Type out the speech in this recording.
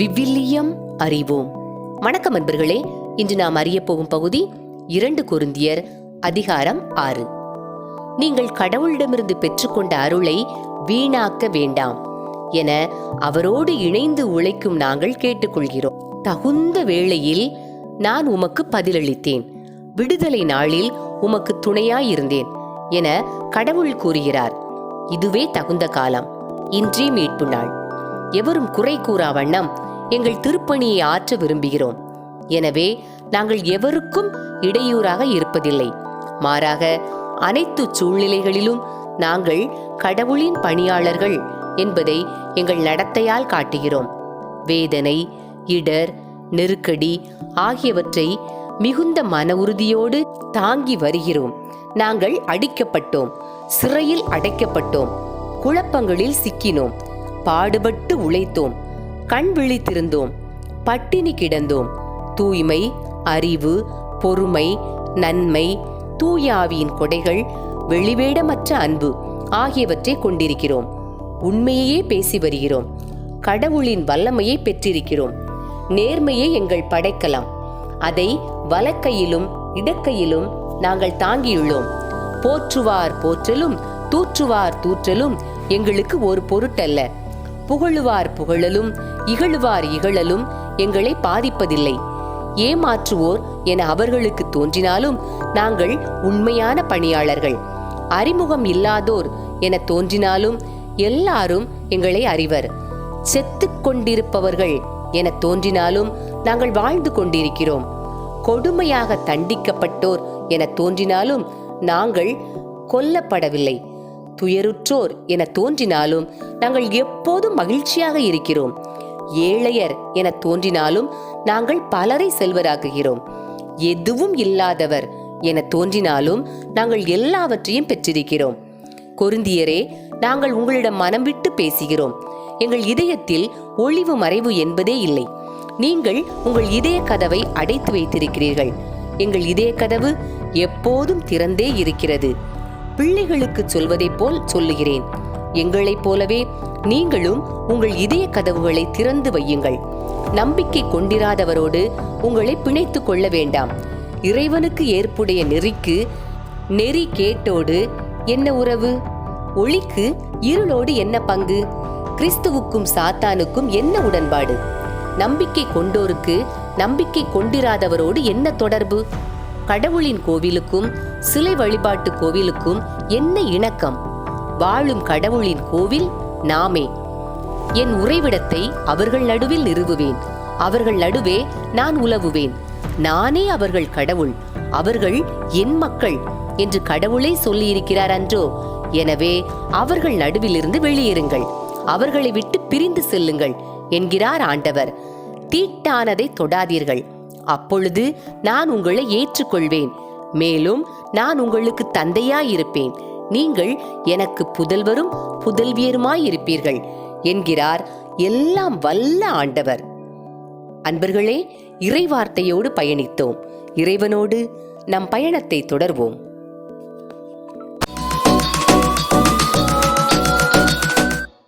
விவிலியம் அறிவோம். வணக்கம் அன்பர்களே. இன்று நாம் அறிய போகும் பகுதி 2 கொரிந்தியர் அதிகாரம் 6. நீங்கள் கடவுளிடமிருந்து பெற்றுக்கொண்ட அருளை வீணாக்க வேண்டாம் என அவரோடு இணைந்து உழைக்கும் நாங்கள் கேட்டுக்கொள்கிறோம். தகுந்த வேளையில் நான் உமக்கு பதிலளித்தேன், விடுதலை நாளில் உமக்கு துணையாயிருந்தேன் என கடவுள் கூறுகிறார். இதுவே தகுந்த காலம், இன்றே மீட்பு நாள். எவரும் குறை கூறா வண்ணம் எங்கள் திருப்பணியை ஆற்ற விரும்புகிறோம். எனவே நாங்கள் எவருக்கும் இடையூறாக இருப்பதில்லை. மாறாக அனைத்து சூழ்நிலைகளிலும் நாங்கள் கடவுளின் பணியாளர்கள் என்பதை எங்கள் நடத்தையால் காட்டுகிறோம். வேதனை, இடர், நெருக்கடி ஆகியவற்றை மிகுந்த மன உறுதியோடு தாங்கி வருகிறோம். நாங்கள் அடிக்கப்பட்டோம், சிறையில் அடைக்கப்பட்டோம், குழப்பங்களில் சிக்கினோம், பாடுபட்டு உழைத்தோம், கண் விழித்திருந்தோம், பட்டினி கிடந்தோம். தூய்மை, அறிவு, பொறுமை, நன்மை, தூயாவியின் கொடைகள், வெளிவேடமற்ற அன்பு ஆகியவற்றை கொண்டிருக்கிறோம். உண்மையே பேசி வருகிறோம். கடவுளின் வல்லமையை பெற்றிருக்கிறோம். நேர்மையை எங்கள் படைக்கலாம். அதை வலக்கையிலும் இடக்கையிலும் நாங்கள் தாங்கியுள்ளோம். போற்றுவார் போற்றலும் தூற்றுவார் தூற்றலும் எங்களுக்கு ஒரு பொருட்டல்ல. புகழுவார் புகழலும் இகழுவார் இகழலும் எங்களை பாதிப்பதில்லை. ஏமாற்றுவோர் என அவர்களுக்கு தோன்றினாலும் நாங்கள் உண்மையான பணியாளர்கள். அறிமுகம் இல்லாதோர் என தோன்றினாலும் எல்லாரும் எங்களை அறிவர். செத்துக் கொண்டிருப்பவர்கள் என தோன்றினாலும் நாங்கள் வாழ்ந்து கொண்டிருக்கிறோம். கொடுமையாக தண்டிக்கப்பட்டோர் என தோன்றினாலும் நாங்கள் கொல்லப்படவில்லை. துயருற்றோர் என தோன்றினாலும் நாங்கள் எப்போதும் மகிழ்ச்சியாக இருக்கிறோம். ஏழையர் என தோன்றினாலும் நாங்கள் பலரை செல்வராக்குகிறோம். எதுவும் இல்லாதவர் என தோன்றினாலும் நாங்கள் எல்லாவற்றையும் பெற்றிருக்கிறோம். கொரிந்தியரே, நாங்கள் உங்களிடம் மனம் விட்டு பேசுகிறோம். எங்கள் இதயத்தில் ஒளிவு மறைவு என்பதே இல்லை. நீங்கள் உங்கள் இதய கதவை அடைத்து வைத்திருக்கிறீர்கள். எங்கள் இதய கதவு எப்போதும் திறந்தே இருக்கிறது. பிள்ளைகளுக்கு சொல்வதை போல் சொல்லுகிறேன். எங்களைப் போலவே நீங்களும் உங்கள் இதய கதவுகளை திறந்து வையுங்கள். நம்பிக்கை கொண்டிராதவரோடு உங்களை பிணைத்துக் கொள்ள வேண்டாம். இறைவனுக்கு ஏற்புடைய நெறிக்கு நெறி கேட்டோடு என்ன உறவு? ஒளிக்கு இருளோடு என்ன பங்கு? கிறிஸ்துவுக்கும் சாத்தானுக்கும் என்ன உடன்பாடு? நம்பிக்கை கொண்டோருக்கு நம்பிக்கை கொண்டிராதவரோடு என்ன தொடர்பு? கடவுளின் கோவிலுக்கும் சிலை வழிபாட்டு கோவிலுக்கும் என்ன இணக்கம்? வாழும் கடவுளின் கோவில் நாமே. என் உறைவிடத்தை அவர்கள் நடுவில் நிறுவுவேன். அவர்கள் நடுவே நான் உலவுவேன். நானே அவர்கள் கடவுள், அவர்கள் என் மக்கள் என்று கடவுளே சொல்லியிருக்கிறார் அன்றோ? எனவே அவர்கள் நடுவிலிருந்து வெளியேறுங்கள், அவர்களை விட்டு பிரிந்து செல்லுங்கள் என்கிறார் ஆண்டவர். தீட்டானதை தொடாதீர்கள், அப்பொழுது நான் உங்களை ஏற்றுக்கொள்வேன். மேலும் நான் உங்களுக்கு தந்தையாயிருப்பேன். நீங்கள் எனக்கு புதல்வரும் புதல்வியருமாயிருப்பீர்கள் என்கிறார் எல்லாம் வல்ல ஆண்டவர். அன்பர்களே, இறைவார்த்தையோடு பயணித்தோம். இறைவனோடு நம் பயணத்தை தொடர்வோம்.